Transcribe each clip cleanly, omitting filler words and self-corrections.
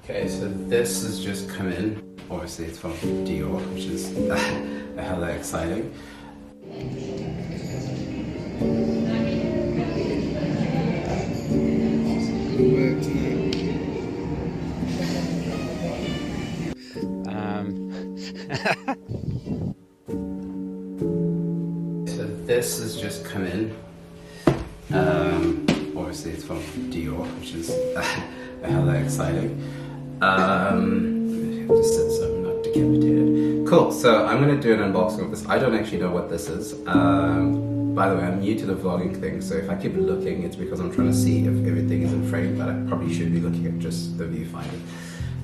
Okay, so this has just come in. Obviously it's from Dior, which is hella exciting. So this has just come in. Obviously it's from Dior, which is hella exciting. Just so I'm not decapitated. Cool, so I'm gonna do an unboxing of this. I don't actually know what this is. By the way, I'm new to the vlogging thing, so if I keep looking, it's because I'm trying to see if everything is in frame, but I probably should be looking at just the viewfinder.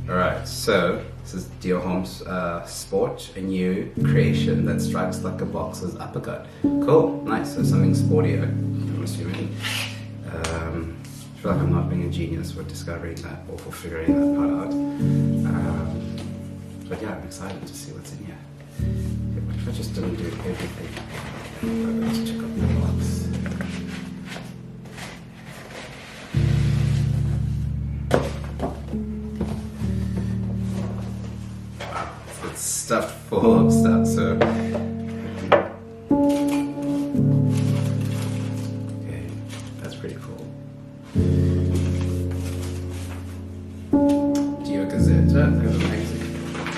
Alright, so this is Dior Home's Sport, a new creation that strikes like a boxer's uppercut. Cool, nice, so something sportier, I'm assuming. I feel like I'm not being a genius for discovering that or for figuring that part out. But yeah, I'm excited to see what's in here. What if I just don't do everything? Let's check out the box. Wow, it's stuffed full of stuff, so... Okay, that's pretty cool. Dior Gazette, that's amazing.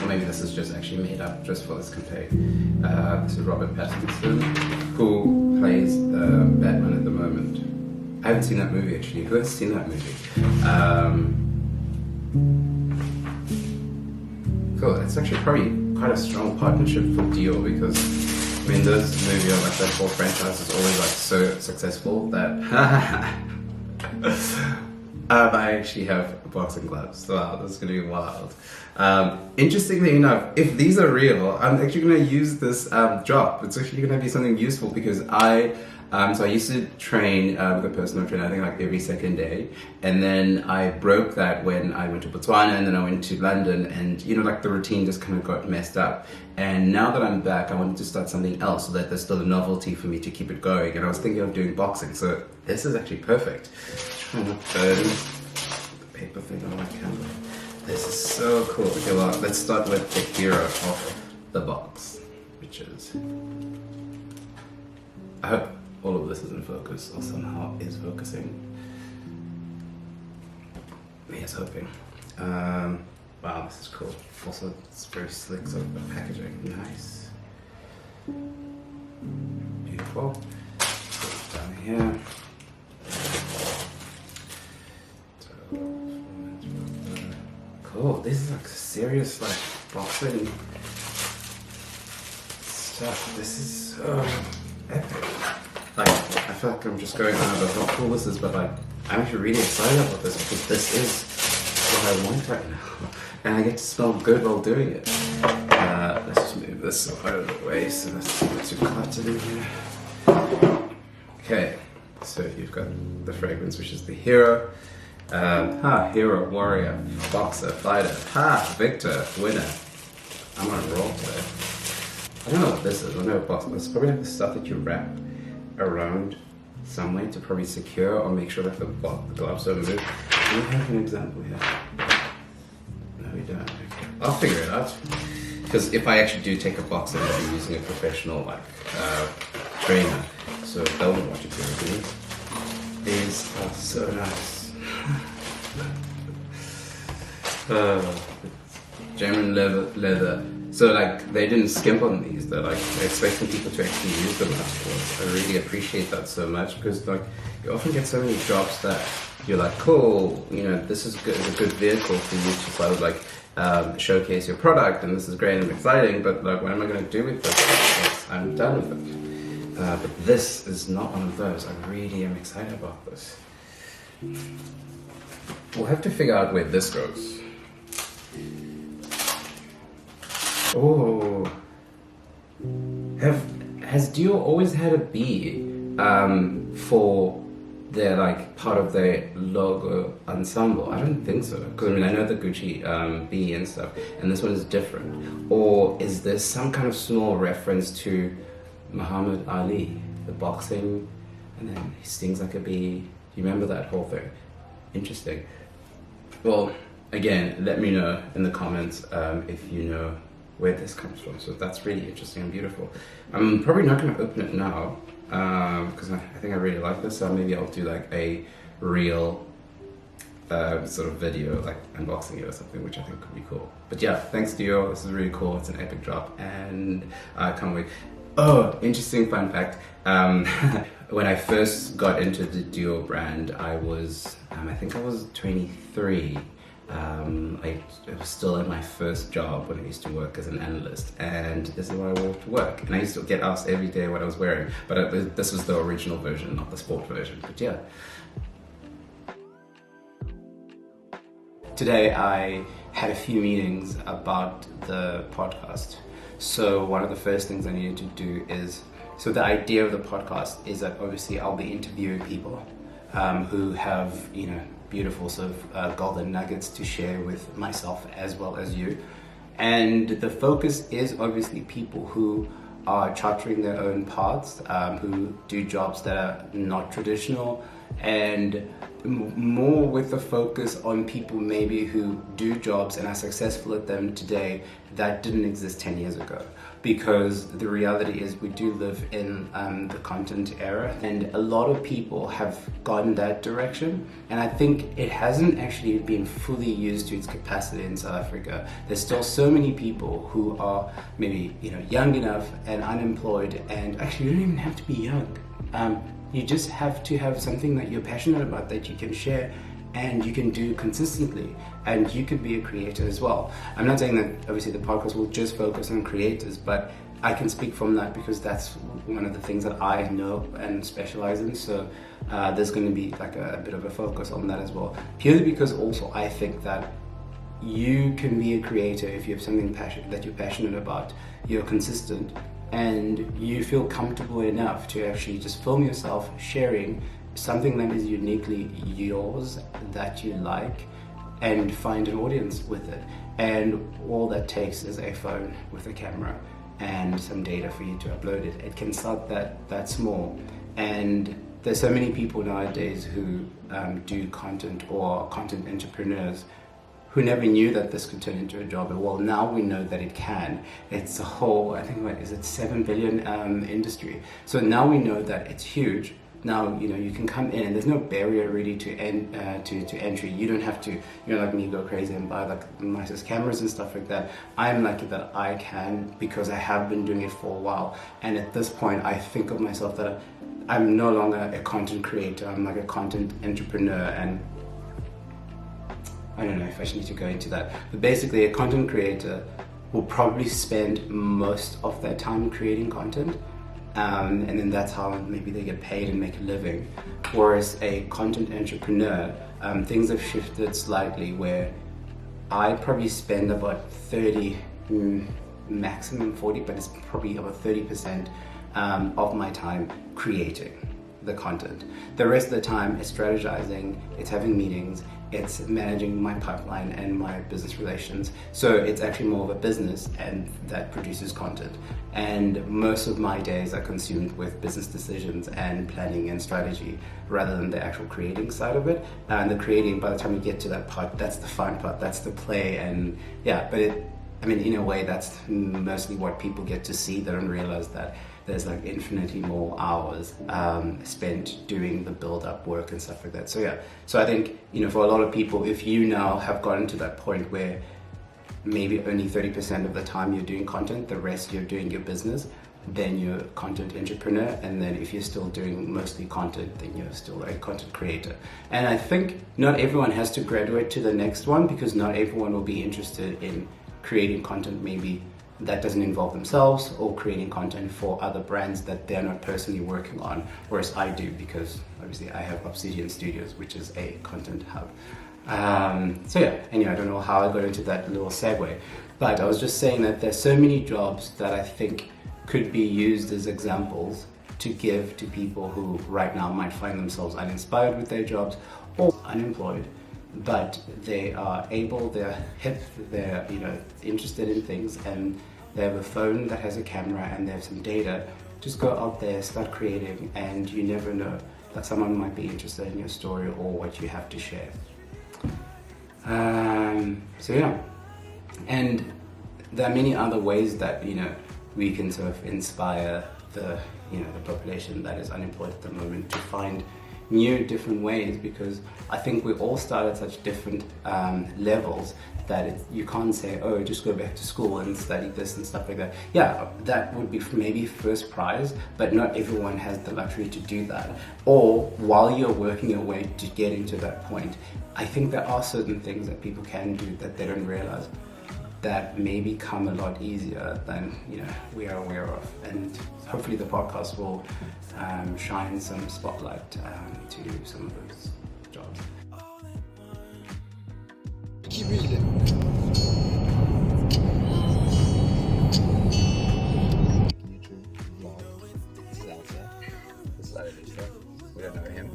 Or maybe this is just actually made up just for this campaign. This is Robert Pattinson, who plays Batman at the moment. I haven't seen that movie actually. Who has seen that movie? Cool, it's actually probably quite a strong partnership for Dior because I mean this movie or like that whole franchise is always like so successful that I actually have boxing gloves. Wow, this is gonna be wild. Interestingly enough, if these are real, I'm actually gonna use this drop. It's actually gonna be something useful because so I used to train with a personal trainer, I think like every second day. And then I broke that when I went to Botswana and then I went to London and you know, like the routine just kind of got messed up. And now that I'm back, I wanted to start something else so that there's still a novelty for me to keep it going. And I was thinking of doing boxing, so this is actually perfect. Trying to burn the paper thing on my camera. This is so cool. Okay, well, let's start with the hero of the box, which is... I hope all of this is in focus or somehow is focusing. Here's hoping. Wow, this is cool. Also, it's very slick sort of packaging. Nice. Beautiful. Down here. Cool. This is like serious like boxing stuff. This is so epic. Like, I feel like I'm just going on about how cool this is, but like, I'm actually really excited about this because this is what I want right now. And I get to smell good while doing it. Let's just move this out of the way so that's not too cluttered in here. Okay, so you've got the fragrance, which is the hero. Hero, warrior, boxer, fighter, victor, winner. I'm on a roll today. I don't know what this is. I know boxer. It's probably like the stuff that you wrap around some way to probably secure or make sure that the gloves don't move. Do we have an example here? No, we don't. Okay. I'll figure it out. Because if I actually do take a box, I'm going to be using a professional like trainer, so they'll know what to do with these. These are so nice. German leather. So like they didn't skimp on these. They're like they're expecting people to actually use them afterwards. I really appreciate that so much because like you often get so many jobs that you're like, cool, you know, this is good, a good vehicle for you to sort of like showcase your product, and this is great and exciting. But like, what am I going to do with this? I'm done with it. But this is not one of those. I really am excited about this. We'll have to figure out where this goes. Oh, has Dior always had a bee for their like part of their logo ensemble? I don't think so. Because I mean, I know the Gucci bee and stuff, and this one is different. Or is this some kind of small reference to Muhammad Ali, the boxing, and then he stings like a bee? Do you remember that whole thing? Interesting. Well, again, let me know in the comments if you know where this comes from. So that's really interesting and beautiful. I'm probably not going to open it now because I think I really like this. So maybe I'll do like a real sort of video, like unboxing it or something, which I think could be cool. But yeah, thanks Dior. This is really cool. It's an epic drop, and I can't wait. Oh, interesting fun fact. When I first got into the Dior brand, I was, I think I was 23. I was still in my first job when I used to work as an analyst, and this is where I wore to work. And I used to get asked every day what I was wearing, but this was the original version, not the sport version. But yeah. Today I had a few meetings about the podcast. So one of the first things I needed to do is, so the idea of the podcast is that obviously I'll be interviewing people who have, you know, beautiful sort of golden nuggets to share with myself as well as you. And the focus is obviously people who are chartering their own paths, who do jobs that are not traditional, and more with the focus on people maybe who do jobs and are successful at them today that didn't exist 10 years ago. Because the reality is we do live in the content era, and a lot of people have gone that direction, and I think it hasn't actually been fully used to its capacity in South Africa. There's still so many people who are maybe, you know, young enough and unemployed, and actually you don't even have to be young. You just have to have something that you're passionate about that you can share and you can do consistently, and you could be a creator as well. I'm not saying that obviously the podcast will just focus on creators, but I can speak from that because that's one of the things that I know and specialize in. So there's going to be like a bit of a focus on that as well, purely because also I think that you can be a creator if you have something that you're passionate about, you're consistent, and you feel comfortable enough to actually just film yourself sharing something that is uniquely yours that you like, and find an audience with it. And all that takes is a phone with a camera and some data for you to upload it. It can start that small. And there's so many people nowadays who do content, or content entrepreneurs, who never knew that this could turn into a job. Well, now we know that it can. It's a whole, I think, what is it, 7 billion industry. So now we know that it's huge. Now, you know, you can come in and there's no barrier really to entry. You don't have to, you know, like me, go crazy and buy like the nicest cameras and stuff like that. I'm lucky that I can, because I have been doing it for a while. And at this point, I think of myself that I'm no longer a content creator. I'm like a content entrepreneur, and I don't know if I should need to go into that. But basically, a content creator will probably spend most of their time creating content. And then that's how maybe they get paid and make a living. Whereas a content entrepreneur, things have shifted slightly, where I probably spend about 30, maximum 40, but it's probably about 30% of my time creating the content. The rest of the time is strategizing, it's having meetings, it's managing my pipeline and my business relations. So it's actually more of a business, and that produces content. And most of my days are consumed with business decisions and planning and strategy, rather than the actual creating side of it. And the creating, by the time you get to that part, that's the fun part, that's the play. And yeah, but I mean, in a way, that's mostly what people get to see. They don't realize that there's like infinitely more hours spent doing the build-up work and stuff like that. So yeah, so I think, you know, for a lot of people, if you now have gotten to that point where maybe only 30% of the time you're doing content, the rest you're doing your business, then you're a content entrepreneur. And then if you're still doing mostly content, then you're still a content creator. And I think not everyone has to graduate to the next one, because not everyone will be interested in creating content maybe that doesn't involve themselves, or creating content for other brands that they're not personally working on, whereas I do, because obviously I have Obsidian Studios, which is a content hub. So yeah, anyway, I don't know how I got into that little segue, but I was just saying that there's so many jobs that I think could be used as examples to give to people who right now might find themselves uninspired with their jobs or unemployed, but they are able, they're hip, they're, you know, interested in things, and they have a phone that has a camera and they have some data. Just go out there, start creating, and you never know that someone might be interested in your story or what you have to share. So yeah, and there are many other ways that we can sort of inspire the the population that is unemployed at the moment to find new different ways, because I think we all start at such different levels that you can't say, oh, just go back to school and study this and stuff like that. Yeah, that would be maybe first prize, but not everyone has the luxury to do that. Or while you're working your way to get into that point, I think there are certain things that people can do that they don't realize that maybe come a lot easier than we are aware of. And hopefully the podcast will shine some spotlight to some of those jobs. Keep reading. YouTube vlog. This is Elsa. This is Lisa. We don't know him.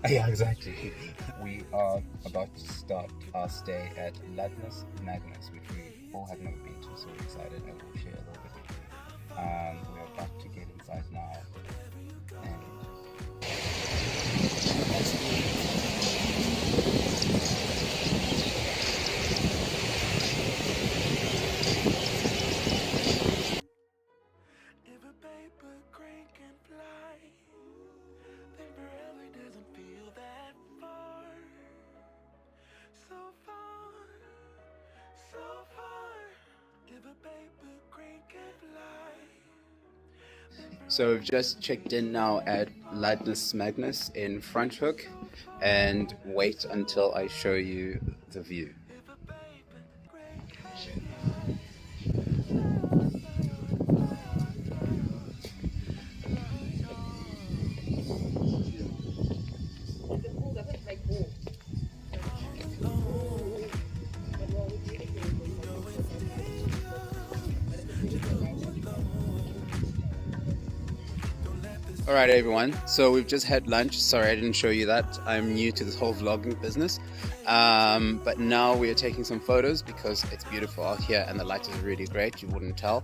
Yeah, exactly. We are about to start our stay at Ladness Magnus, which we all have never been to, so we're excited and we'll share a little bit. We're about to get inside now. So we've just checked in now at Ladness Magnus in Front Hook, and wait until I show you the view. Alright everyone, so we've just had lunch. Sorry I didn't show you that. I'm new to this whole vlogging business. But now we are taking some photos because it's beautiful out here and the light is really great, you wouldn't tell.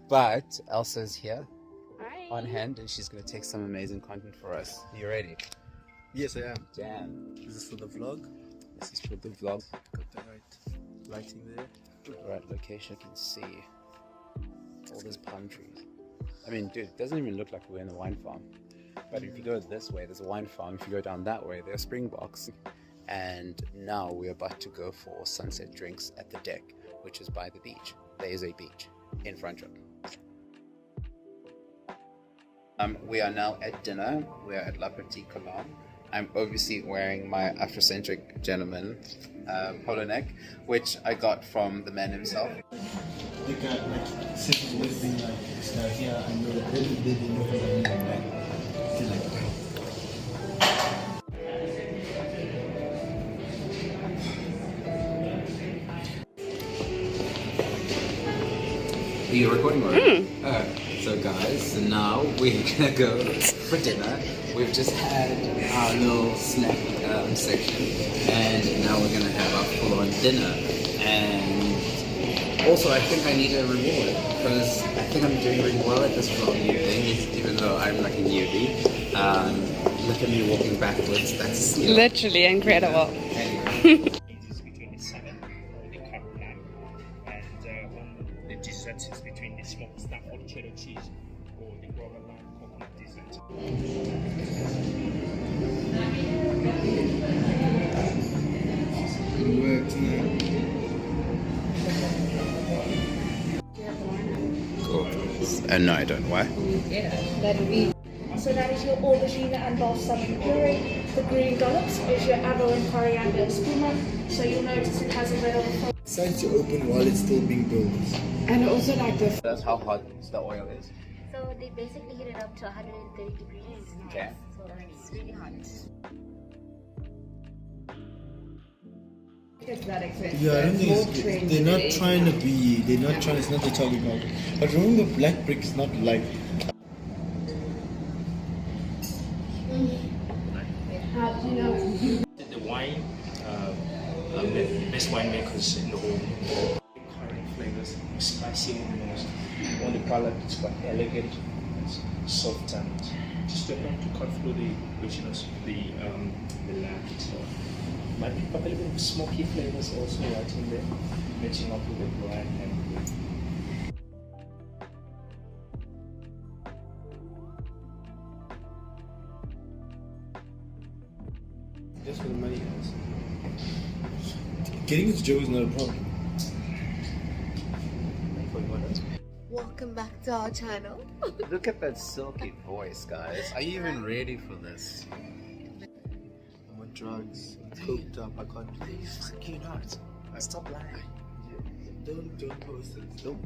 But Elsa's here. Hi. On hand, and she's going to take some amazing content for us. Are you ready? Yes, I am. Damn. Is this for the vlog? This is for the vlog. Got the right lighting there. Right location, I can see all those palm trees. I mean, dude, it doesn't even look like we're in a wine farm. But if you go this way, there's a wine farm. If you go down that way, there are springboks. And now we're about to go for sunset drinks at the deck, which is by the beach. There is a beach in Front Hook. We are now at dinner. We are at La Petite Colombe. I'm obviously wearing my Afrocentric gentleman polo neck, which I got from the man himself. They got like sitting with me like this guy here, and they didn't look at me like still like. Are you recording already? So guys, so now we're gonna go for dinner. We've just had our little snack section, and now we're gonna have our full-on dinner. And also, I think I need a reward because I think I'm doing really well at this vlogging thing, even though I'm like a newbie. Look at me walking backwards. That's literally incredible. Anyway. Between the salmon or the carp lamb, and on the dessert is between the smoked Stafford cheddar cheese or the guava lamb coconut dessert. Good work tonight. Cool. No, I don't. Why? Yeah, that would be. So that is your aubergine and balsamic puree. The green dollops is your avo and coriander espuma. So you'll notice it has a bit of a Decides to open while it's still being built. And also like the. That's how hot the oil is. So they basically heat it up to 130 degrees. Okay. So it's really hot. It's that expensive. Yeah, I don't think they're not trying to be. They're not trying. It's not the target market. But remember, the black brick is not like. The wine, the best winemakers in the whole world. Current flavors, spicy ones. On the palate, it's quite elegant. is soft and just don't to cut through the richness of the lamb itself. Might pick up a little bit of smoky flavors also right in there, matching up with the black and blue. Just for the money, guys. Getting this joke is not a problem. Welcome back to our channel. Look at that silky voice, guys. Are you even ready for this? I'm on drugs. I'm coked up. I can't do this. Fuck you not. Stop lying. Don't post it. Don't.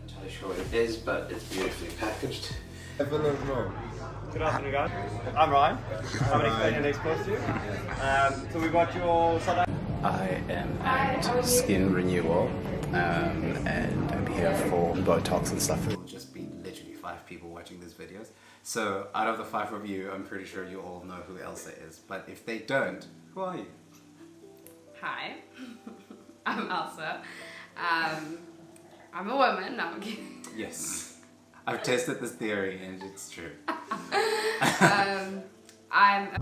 Entirely sure what it is, but it's beautifully packaged. Good afternoon, guys. I'm Ryan. I'm an expatriate exposed to you. So we got your South I am at Skin Renewal, and I'm here for Botox and stuff. There will just be literally 5 people watching these videos. So out of the 5 of you, I'm pretty sure you all know who Elsa is. But if they don't, who are you? Hi, I'm Elsa. I'm a woman. No, I'm kidding. Yes. I've tested this theory and it's true. I'm